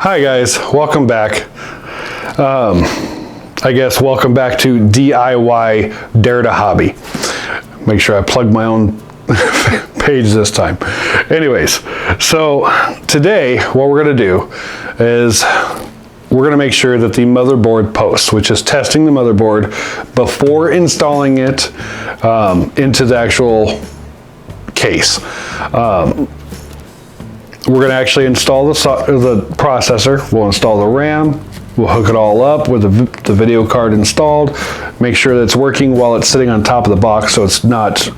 Hi guys, welcome back. I guess welcome back to DIY Dare to Hobby. Make sure I plug my own page this time. Anyways, so today what we're going to do is we're going to make sure that the motherboard posts, which is testing the motherboard before installing it into the actual case. We're going to actually install the processor. We'll install the RAM. We'll hook it all up with the video card installed. Make sure that it's working while it's sitting on top of the box, so it's not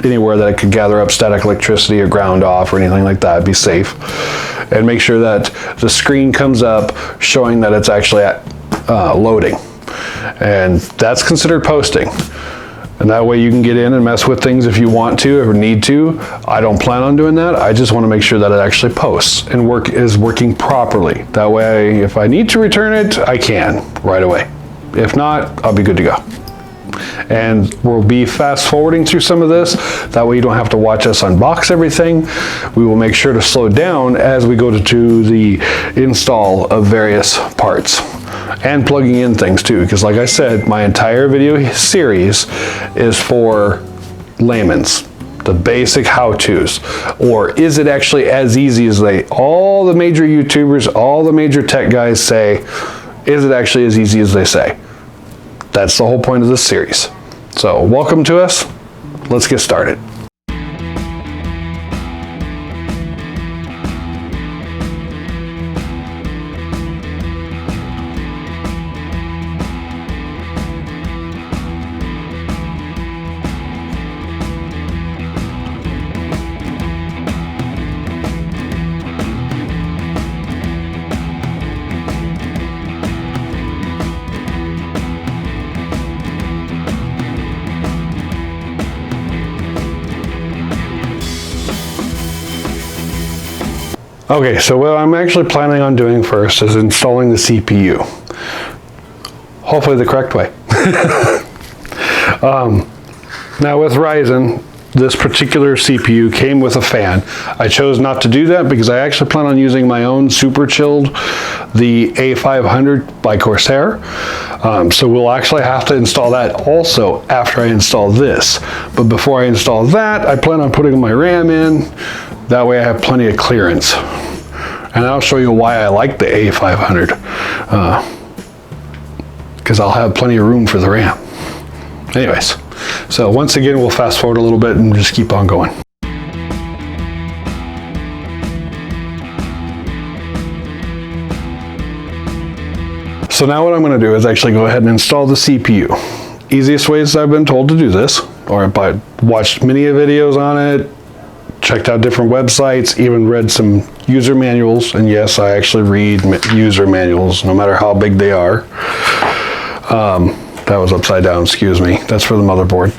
anywhere that it could gather up static electricity or ground off or anything like that. Be safe. And make sure that the screen comes up showing that it's actually loading. And that's considered posting. And that way you can get in and mess with things if you want to or need to. I don't plan on doing that. I just want to make sure that it actually posts and is working properly. That way, if I need to return it, I can right away. If not, I'll be good to go. And we'll be fast forwarding through some of this. That way you don't have to watch us unbox everything. We will make sure to slow down as we go to the install of various parts. And plugging in things too, because like I said, my entire video series is for layman's, the basic how-tos. Or is it actually as easy as all the major YouTubers, all the major tech guys say, is it actually as easy as they say? That's the whole point of this series. So welcome to us. Let's get started. Okay, so what I'm actually planning on doing first is installing the CPU. Hopefully the correct way. Now with Ryzen, this particular CPU came with a fan. I chose not to do that because I actually plan on using my own super chilled, the A500 by Corsair. So we'll actually have to install that also after I install this. But before I install that, I plan on putting my RAM in. That way I have plenty of clearance. And I'll show you why I like the A500. Because I'll have plenty of room for the RAM. Anyways, so once again, we'll fast forward a little bit and just keep on going. So now what I'm going to do is actually go ahead and install the CPU. Easiest ways I've been told to do this, or I watched many videos on it, checked out different websites, even read some user manuals, and yes, I actually read user manuals no matter how big they are. That was upside down, excuse me. That's for the motherboard.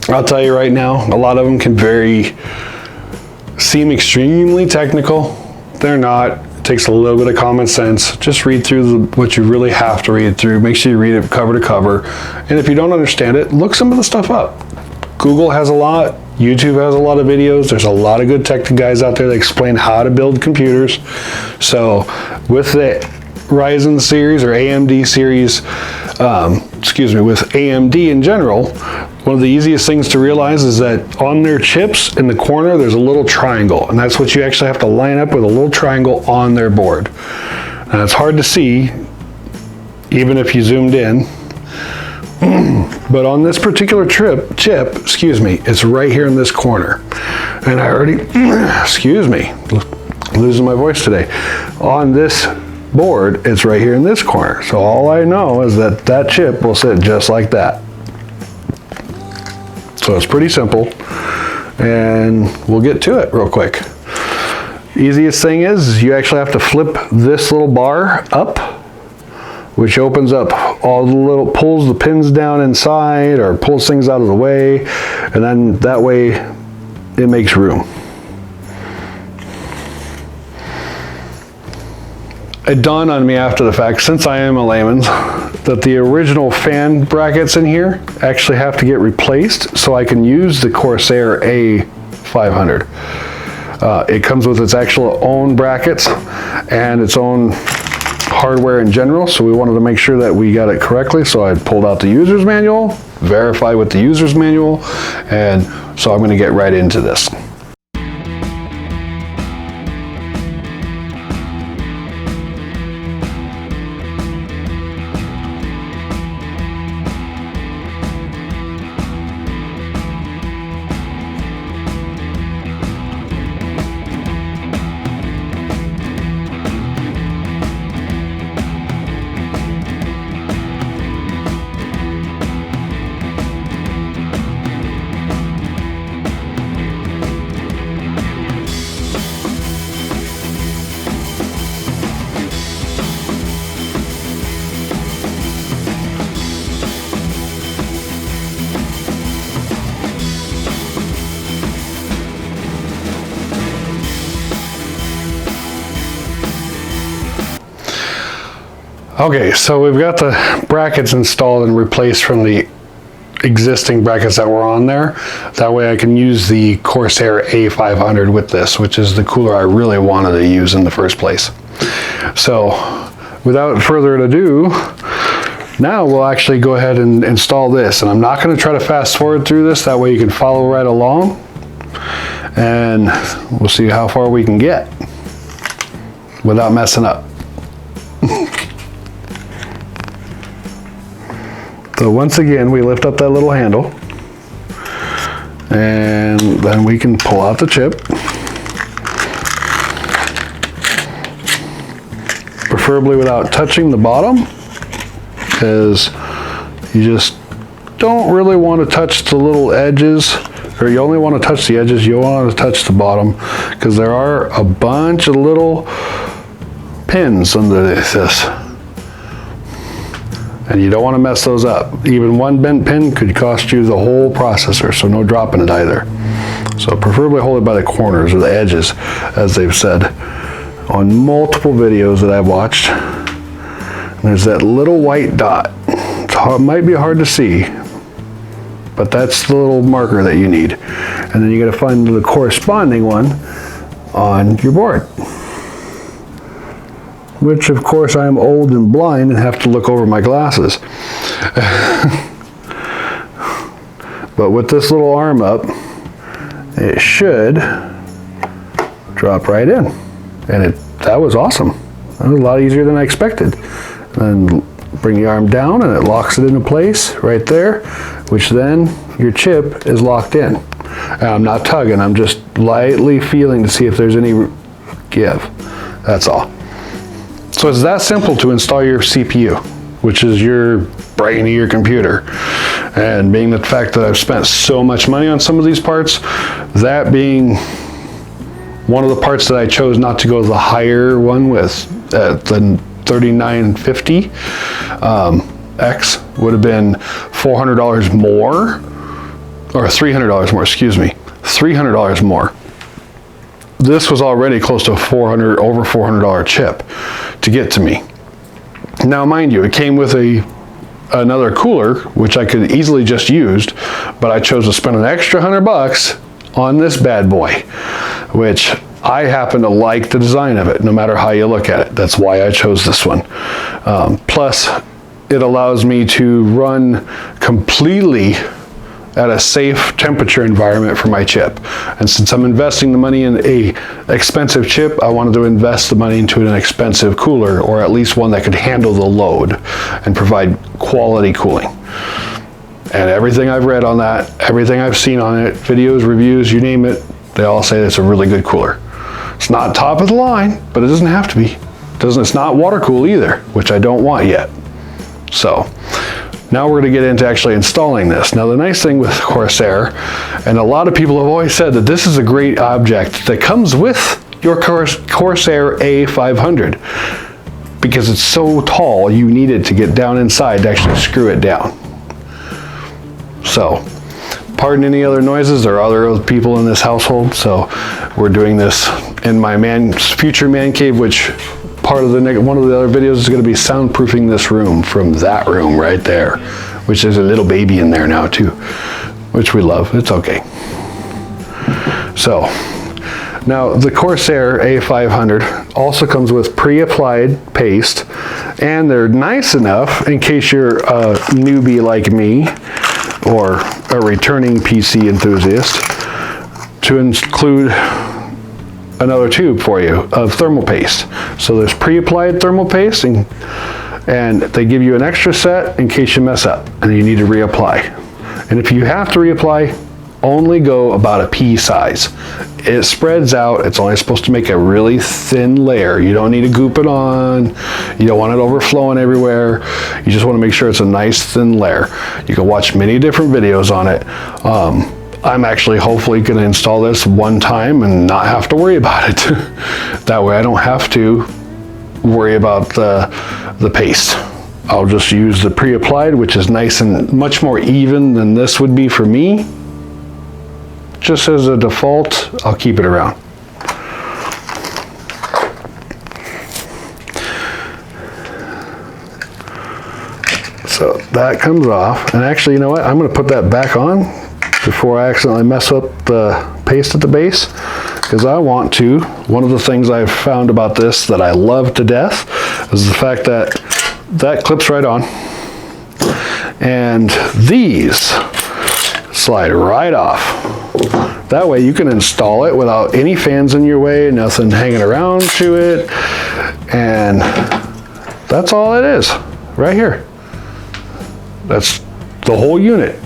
I'll tell you right now, a lot of them can seem extremely technical. They're not. It takes a little bit of common sense. Just read through what you really have to read through. Make sure you read it cover to cover. And if you don't understand it, look some of the stuff up. Google has a lot, YouTube has a lot of videos. There's a lot of good tech guys out there that explain how to build computers. So with the Ryzen series or AMD series, with AMD in general, one of the easiest things to realize is that on their chips in the corner, there's a little triangle, and that's what you actually have to line up with, a little triangle on their board. Now it's hard to see, even if you zoomed in. But on this particular chip, it's right here in this corner. And I already, losing my voice today. On this board, it's right here in this corner. So all I know is that that chip will sit just like that. So it's pretty simple. And we'll get to it real quick. Easiest thing is you actually have to flip this little bar up, which opens up all the pulls the pins down inside or pulls things out of the way, and then that way it makes room. It dawned on me after the fact, since I am a layman, that the original fan brackets in here actually have to get replaced so I can use the Corsair A500. It comes with its actual own brackets and its own hardware in general, so we wanted to make sure that we got it correctly. So I pulled out the user's manual, verified with the user's manual, and so I'm going to get right into this. Okay, so we've got the brackets installed and replaced from the existing brackets that were on there. That way I can use the Corsair A500 with this, which is the cooler I really wanted to use in the first place. So without further ado, now we'll actually go ahead and install this. And I'm not going to try to fast forward through this, that way you can follow right along. And we'll see how far we can get without messing up. So once again, we lift up that little handle, and then we can pull out the chip. Preferably without touching the bottom, because you just don't really want to touch the little edges, or you only want to touch the edges, you don't want to touch the bottom, because there are a bunch of little pins underneath this. And you don't want to mess those up. Even one bent pin could cost you the whole processor, so no dropping it either. So preferably hold it by the corners or the edges, as they've said on multiple videos that I've watched. And there's that little white dot. It might be hard to see, but that's the little marker that you need. And then you got to find the corresponding one on your board. Which, of course, I am old and blind and have to look over my glasses. But with this little arm up, it should drop right in. And that was awesome. That was a lot easier than I expected. And bring the arm down and it locks it into place right there, which then your chip is locked in. And I'm not tugging, I'm just lightly feeling to see if there's any give. That's all. So it's that simple to install your CPU, which is your brain of your computer. And being the fact that I've spent so much money on some of these parts, that being one of the parts that I chose not to go the higher one with, the 3950 X would have been $400 more, or $300 more, excuse me, $300 more. This was already close to over $400 chip to get to me. Now, mind you, it came with another cooler, which I could easily just used, but I chose to spend an extra $100 on this bad boy, which I happen to like the design of it, no matter how you look at it. That's why I chose this one. Plus, it allows me to run completely at a safe temperature environment for my chip. And since I'm investing the money in a expensive chip, I wanted to invest the money into an expensive cooler, or at least one that could handle the load and provide quality cooling. And everything I've read on that, everything I've seen on it, videos, reviews, you name it, they all say it's a really good cooler. It's not top of the line, but it doesn't have to be. It's not water cool either, which I don't want yet. So now we're going to get into actually installing this. Now the nice thing with Corsair, and a lot of people have always said that this is a great object that comes with your Corsair A500, because it's so tall you need it to get down inside to actually screw it down. So pardon any other noises, there are other people in this household, so we're doing this in my future man cave, which part of one of the other videos is going to be soundproofing this room from that room right there, which there's a little baby in there now too, which we love. It's okay. So Now the Corsair A500 also comes with pre-applied paste, and they're nice enough in case you're a newbie like me or a returning PC enthusiast to include another tube for you of thermal paste. So there's pre-applied thermal paste, and they give you an extra set in case you mess up and you need to reapply. And if you have to reapply, only go about a pea size. It spreads out. It's only supposed to make a really thin layer. You don't need to goop it on. You don't want it overflowing everywhere. You just want to make sure it's a nice thin layer. You can watch many different videos on it. I'm actually hopefully going to install this one time and not have to worry about it. That way I don't have to worry about the paste. I'll just use the pre-applied, which is nice and much more even than this would be for me. Just as a default, I'll keep it around. So that comes off, and actually, you know what? I'm going to put that back on before I accidentally mess up the paste at the base, because I want to. One of the things I've found about this that I love to death is the fact that that clips right on, and these slide right off. That way you can install it without any fans in your way, nothing hanging around to it, and that's all it is right here. That's the whole unit.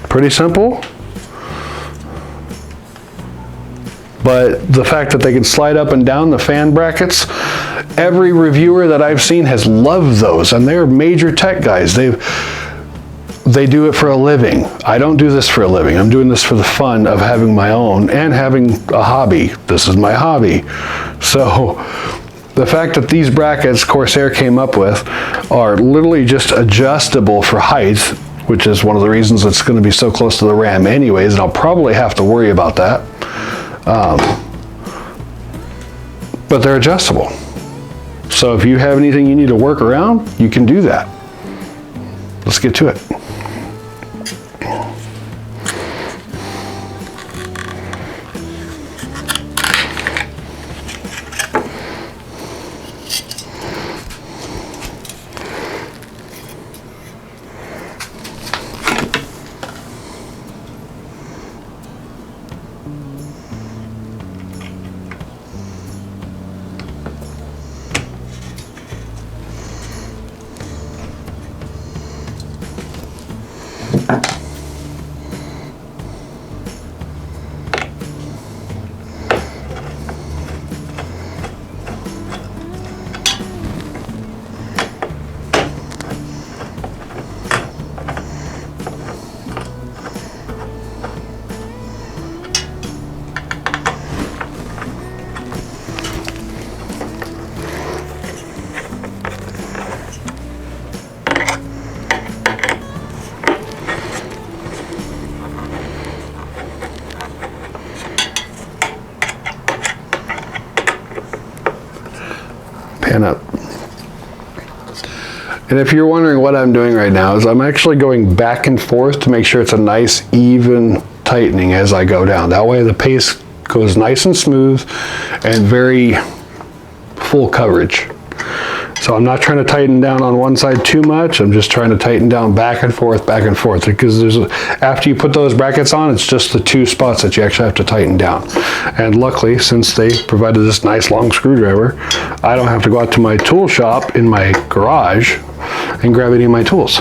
Pretty simple, but the fact that they can slide up and down the fan brackets, every reviewer that I've seen has loved those, and they're major tech guys. They do it for a living. I don't do this for a living. I'm doing this for the fun of having my own and having a hobby. This is my hobby. So the fact that these brackets Corsair came up with are literally just adjustable for height, which is one of the reasons it's going to be so close to the RAM anyways, and I'll probably have to worry about that. But they're adjustable. So if you have anything you need to work around, you can do that. Let's get to it. Pan up. And if you're wondering what I'm doing right now, is I'm actually going back and forth to make sure it's a nice even tightening as I go down. That way the paste goes nice and smooth and very full coverage. So I'm not trying to tighten down on one side too much. I'm just trying to tighten down back and forth, because after you put those brackets on, it's just the two spots that you actually have to tighten down. And luckily, since they provided this nice long screwdriver, I don't have to go out to my tool shop in my garage and grab any of my tools.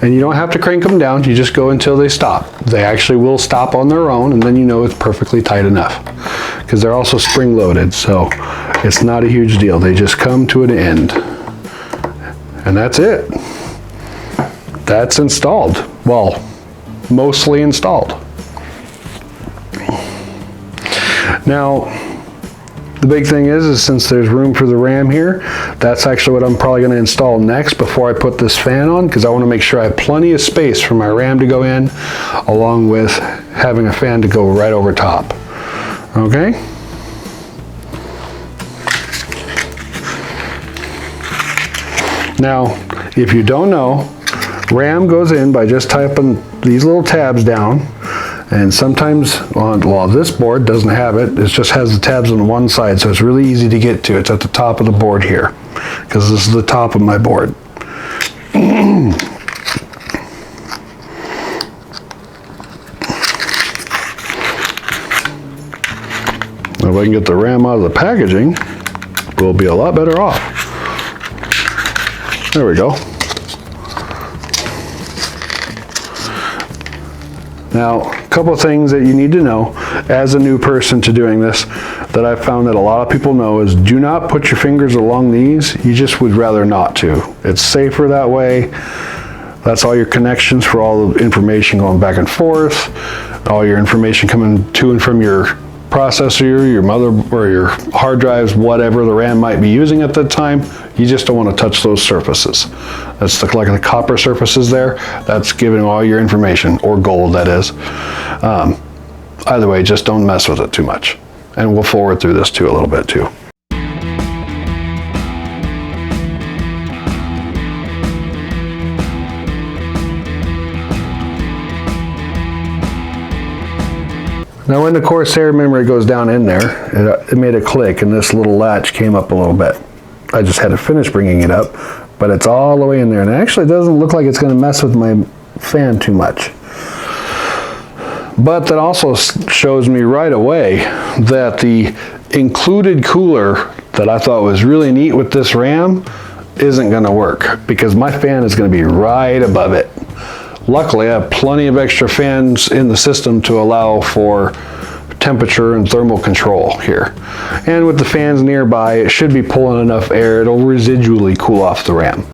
And you don't have to crank them down, you just go until they stop. They actually will stop on their own, and then you know it's perfectly tight enough. Because they're also spring loaded, so it's not a huge deal. They just come to an end. And that's it. That's installed. Well, mostly installed. Now, the big thing is since there's room for the RAM here, that's actually what I'm probably going to install next before I put this fan on, because I want to make sure I have plenty of space for my RAM to go in, along with having a fan to go right over top. Okay? Now, if you don't know, RAM goes in by just typing these little tabs down, And sometimes, well, this board doesn't have it. It just has the tabs on one side, so it's really easy to get to. It's at the top of the board here, because this is the top of my board. If I can get the RAM out of the packaging, we'll be a lot better off. There we go. Now, a couple of things that you need to know as a new person to doing this that I've found that a lot of people know is do not put your fingers along these. You just would rather not to. It's safer that way. That's all your connections for all the information going back and forth, all your information coming to and from your processor, your mother, or your hard drives, whatever the RAM might be using at that time. You just don't want to touch those surfaces. That's like the copper surfaces there. That's giving all your information, or gold that is. Either way, just don't mess with it too much. And we'll forward through this too a little bit too. Now when the Corsair memory goes down in there, it made a click and this little latch came up a little bit. I just had to finish bringing it up, but it's all the way in there. And it actually doesn't look like it's going to mess with my fan too much. But that also shows me right away that the included cooler that I thought was really neat with this RAM isn't going to work, because my fan is going to be right above it. Luckily, I have plenty of extra fans in the system to allow for temperature and thermal control here. And with the fans nearby, it should be pulling enough air, it'll residually cool off the RAM.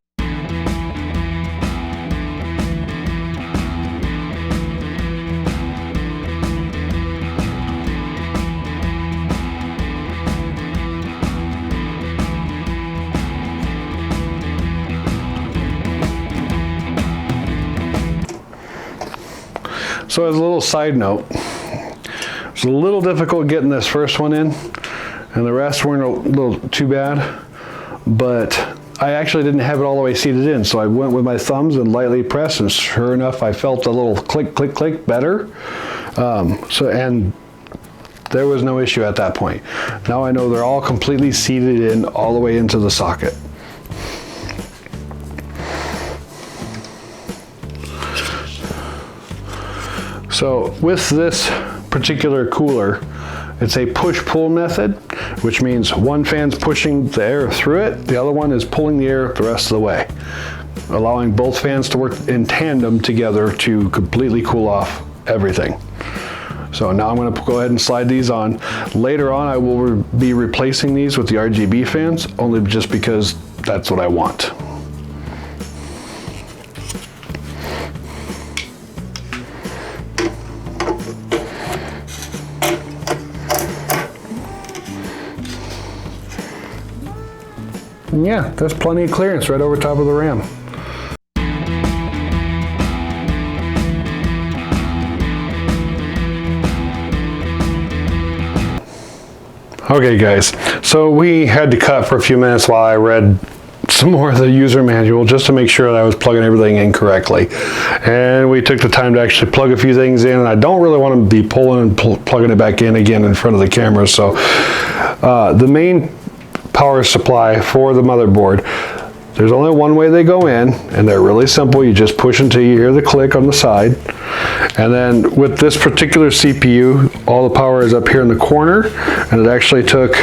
So as a little side note, it's a little difficult getting this first one in, and the rest weren't a little too bad, but I actually didn't have it all the way seated in, so I went with my thumbs and lightly pressed, and sure enough, I felt a little click, click, click better. And there was no issue at that point. Now I know they're all completely seated in all the way into the socket. So with this particular cooler, it's a push-pull method, which means one fan's pushing the air through it, the other one is pulling the air the rest of the way, allowing both fans to work in tandem together to completely cool off everything. So now I'm going to go ahead and slide these on. Later on, I will be replacing these with the RGB fans, only just because that's what I want. And yeah, there's plenty of clearance right over top of the RAM. Okay guys, so we had to cut for a few minutes while I read some more of the user manual just to make sure that I was plugging everything in correctly. And we took the time to actually plug a few things in, and I don't really want to be pulling and plugging it back in again in front of the camera. So the main power supply for the motherboard, there's only one way they go in, and they're really simple. You just push until you hear the click on the side. And then with this particular CPU, all the power is up here in the corner, and it actually took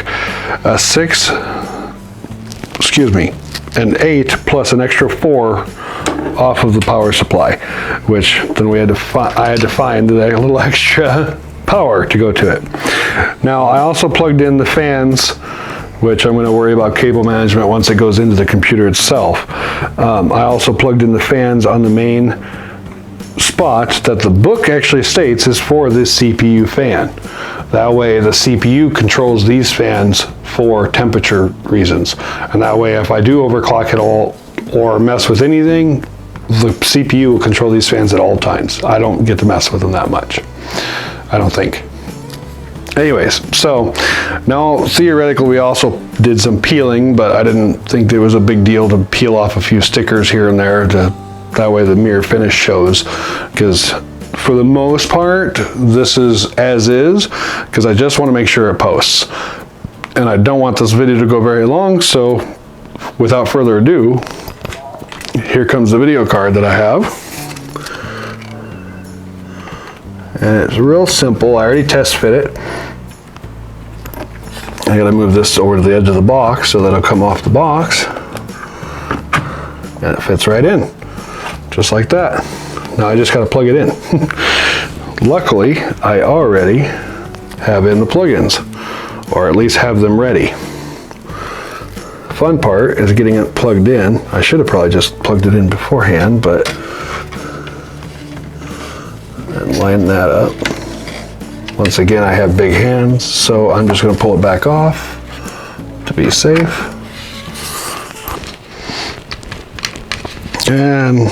a 8 plus an extra 4 off of the power supply, which then I had to find that little extra power to go to it. Now I also plugged in the fans, which I'm going to worry about cable management once it goes into the computer itself. I also plugged in the fans on the main spot that the book actually states is for this CPU fan. That way the CPU controls these fans for temperature reasons. And that way if I do overclock it all or mess with anything, the CPU will control these fans at all times. I don't get to mess with them that much, I don't think. Anyways, so now theoretically we also did some peeling, but I didn't think there was a big deal to peel off a few stickers here and there, that way the mirror finish shows, because For the most part, this is as is, because I just want to make sure it posts. And I don't want this video to go very long, so without further ado, here comes the video card that I have. And it's real simple. I already test fit it. I gotta move this over to the edge of the box so that it'll come off the box. And it fits right in, just like that. Now I just gotta plug it in. Luckily, I already have in the plugins, or at least have them ready. Fun part is getting it plugged in. I should have probably just plugged it in beforehand, but and line that up. Once again, I have big hands, so I'm just gonna pull it back off to be safe. And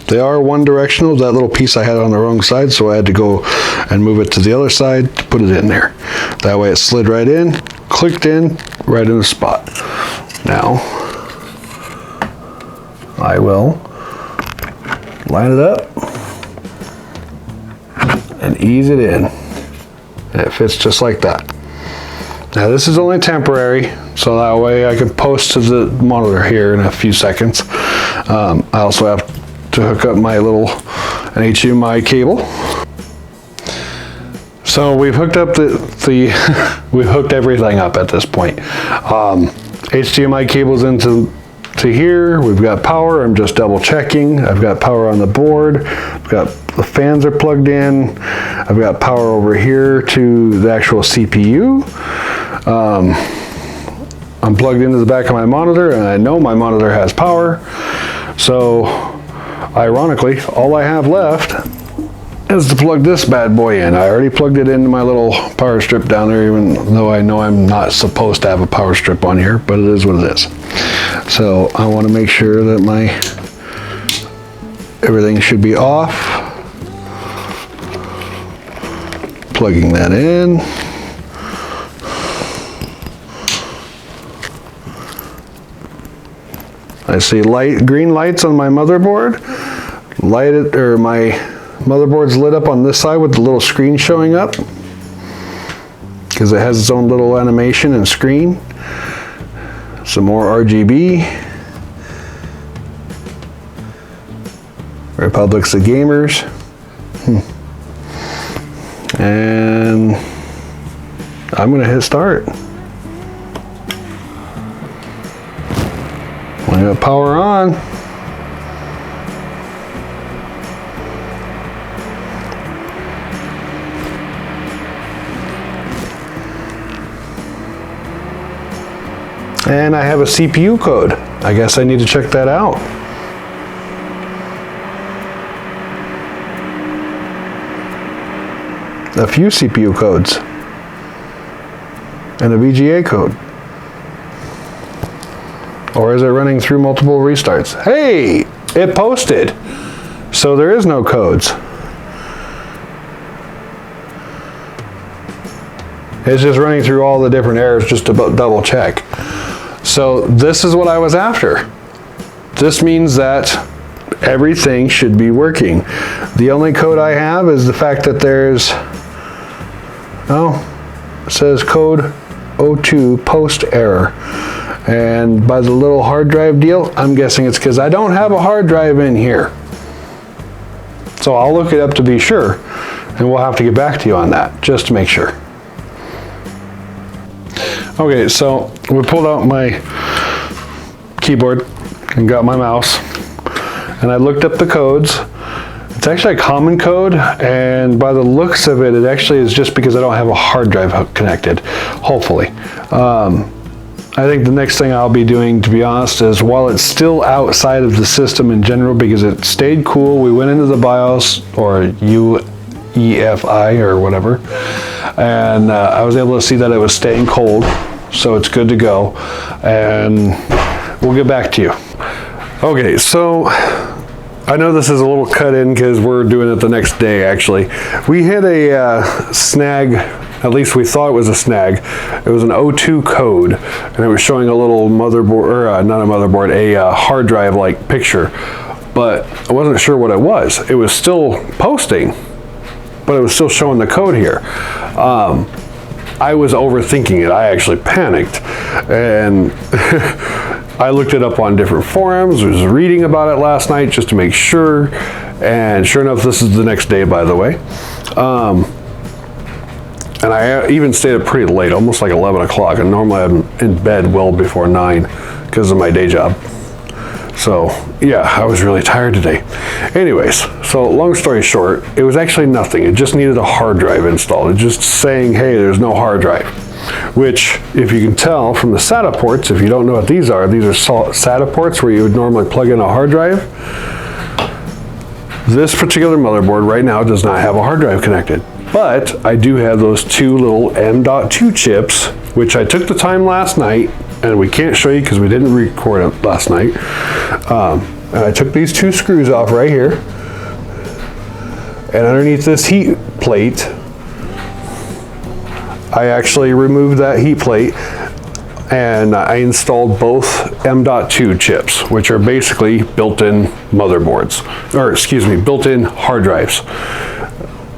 they are one directional. That little piece I had on the wrong side, so I had to go and move it to the other side to put it in there. That way it slid right in, clicked in, right in the spot. Now, I will line it up and ease it in. And it fits just like that. Now this is only temporary, so that way I can post to the monitor here in a few seconds. I also have to hook up my little HDMI cable. So we've hooked up we've hooked everything up at this point. HDMI cables into here. We've got power. I'm just double checking. I've got power on the board. I've got the fans are plugged in. I've got power over here to the actual CPU. I'm plugged into the back of my monitor, and I know my monitor has power. So ironically, all I have left is to plug this bad boy in. I already plugged it into my little power strip down there, even though I know I'm not supposed to have a power strip on here, but it is what it is. So I want to make sure that everything should be off. Plugging that in. I see green lights on my motherboard. My motherboard's lit up on this side with the little screen showing up, because it has its own little animation and screen. Some more RGB. Republic's the gamers. And I'm gonna hit start. I got power on. And I have a CPU code. I guess I need to check that out. A few CPU codes. And a VGA code. Or is it running through multiple restarts? Hey, it posted. So there is no codes. It's just running through all the different errors just to double check. So this is what I was after. This means that everything should be working. The only code I have is the fact that there's, it says code 02 post error. And by the little hard drive deal, I'm guessing it's because I don't have a hard drive in here. So I'll look it up to be sure, and we'll have to get back to you on that, just to make sure. Okay, so we pulled out my keyboard and got my mouse, and I looked up the codes. It's actually a common code, and by the looks of it, it actually is just because I don't have a hard drive hook connected, hopefully. I think the next thing I'll be doing, to be honest, is while it's still outside of the system in general, because it stayed cool, we went into the BIOS, or UEFI or whatever, and I was able to see that it was staying cold, so it's good to go, and we'll get back to you. Okay, so I know this is a little cut in because we're doing it the next day, actually. We hit a snag, at least we thought it was a snag. It was an 02 code, and it was showing a little motherboard, or not a motherboard, a hard drive like picture but I wasn't sure what it was. It was still posting, but it was still showing the code here. I was overthinking it. I actually panicked, and I looked it up on different forums. I was reading about it last night just to make sure, and sure enough, this is the next day, by the way. And I even stayed up pretty late, almost like 11 o'clock, and normally I'm in bed well before 9 because of my day job. So yeah, I was really tired today. Anyways, so long story short, it was actually nothing. It just needed a hard drive installed. It's just saying, hey, there's no hard drive. Which, if you can tell from the SATA ports, if you don't know what these are SATA ports where you would normally plug in a hard drive. This particular motherboard right now does not have a hard drive connected. But I do have those two little M.2 chips, which I took the time last night, and we can't show you because we didn't record it last night. And I took these two screws off right here. And underneath this heat plate, I actually removed that heat plate and I installed both M.2 chips, which are basically built-in motherboards, or excuse me, built-in hard drives.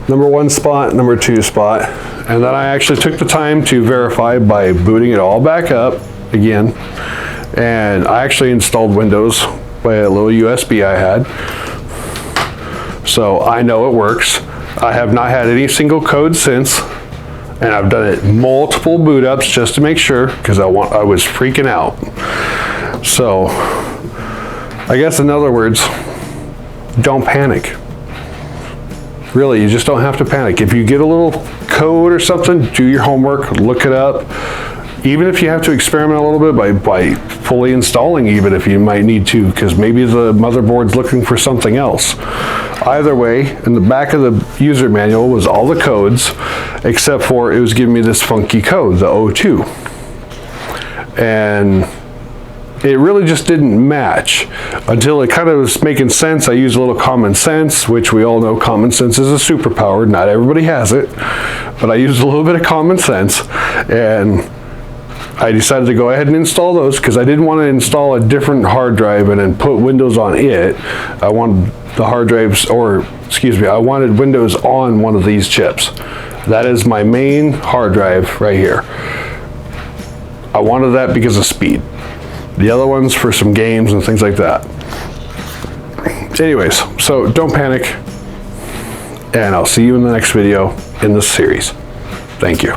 Number 1 spot, number 2 spot. And then I actually took the time to verify by booting it all back up again. And I actually installed Windows by a little USB I had. So I know it works. I have not had any single code since. And I've done it multiple boot ups just to make sure, because I was freaking out. So I guess in other words, don't panic. Really, you just don't have to panic. If you get a little code or something, do your homework, look it up. Even if you have to experiment a little bit by fully installing, even if you might need to, because maybe the motherboard's looking for something else. Either way, in the back of the user manual was all the codes, except for it was giving me this funky code, the O2. And it really just didn't match until it kind of was making sense. I used a little common sense, which we all know common sense is a superpower. Not everybody has it, but I used a little bit of common sense, and I decided to go ahead and install those because I didn't want to install a different hard drive and then put Windows on it. I wanted the hard drives, or excuse me, I wanted Windows on one of these chips. That is my main hard drive right here. I wanted that because of speed. The other ones for some games and things like that. Anyways, so don't panic, and I'll see you in the next video in this series. Thank you.